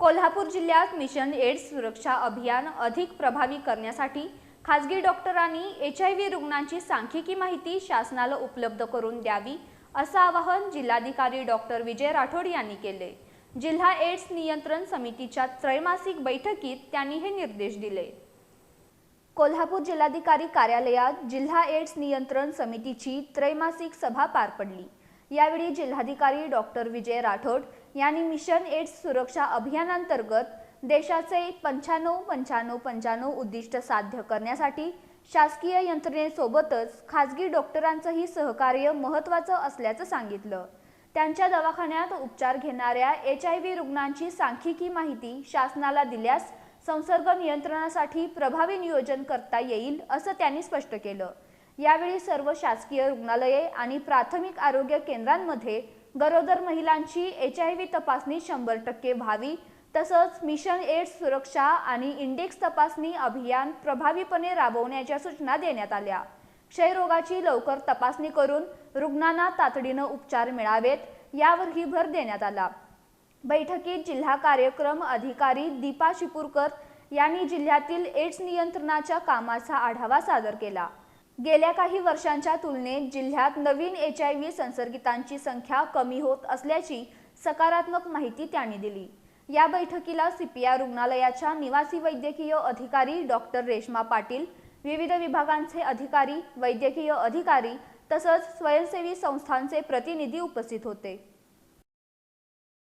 कोल्हापूर जिल्ह्यात mission AIDS सुरक्षा अभियान अधिक प्रभावी करण्यासाठी खासगी डॉक्टरांनी HIV रुग्णांची सांख्यिकी माहिती शासनाला उपलब्ध करून द्यावी असं आवाहन जिल्हाधिकारी डॉक्टर विजय राठोड यांनी केले। जिल्हा एड्स नियंत्रण समितीच्या त्रैमासिक बैठकीत त्यांनी हे निर्देश दिले। कोल्हापूर जिल्हाधिकारी कार्यालयात जिल्हा एड्स नियंत्रण समितीची त्रैमासिक सभा पार पडली। यावेळी जिल्हाधिकारी डॉक्टर विजय राठोड यांनी मिशन एड्स सुरक्षा अभियानांतर्गत देशाचे 95-95-95 उद्दिष्ट साध्य करण्यासाठी शासकीय यंत्रणेसोबतच खासगी डॉक्टरांचंही सहकार्य महत्त्वाचं असल्याचं सांगितलं। त्यांच्या दवाखान्यात उपचार घेणाऱ्या HIV रुग्णांची सांख्यिकी माहिती शासनाला दिल्यास संसर्ग नियंत्रणासाठी प्रभावी नियोजन करता येईल असं त्यांनी स्पष्ट केलं। यावेळी सर्व शासकीय रुग्णालये आणि प्राथमिक आरोग्य केंद्रांमध्ये गरोदर महिलांची HIV तपासणी 100% व्हावी, तसंच मिशन एड्स सुरक्षा आणि इंडेक्स तपासणी अभियान प्रभावीपणे राबवण्याच्या सूचना देण्यात आल्या। क्षयरोगाची लवकर तपासणी करून रुग्णांना तातडीनं उपचार मिळावेत यावरही भर देण्यात आला। बैठकीत जिल्हा कार्यक्रम अधिकारी दीपा शिपूरकर यांनी जिल्ह्यातील एड्स नियंत्रणाच्या कामाचा आढावा सादर केला। गेल्या काही वर्षांच्या तुलनेत जिल्ह्यात नवीन HIV संसर्गितांची संख्या कमी होत असल्याची सकारात्मक माहिती त्यांनी दिली। या बैठकीला CPR रुग्णालयाच्या निवासी वैद्यकीय अधिकारी डॉक्टर रेश्मा पाटील, विविध विभागांचे अधिकारी, वैद्यकीय अधिकारी तसंच स्वयंसेवी संस्थांचे प्रतिनिधी उपस्थित होते।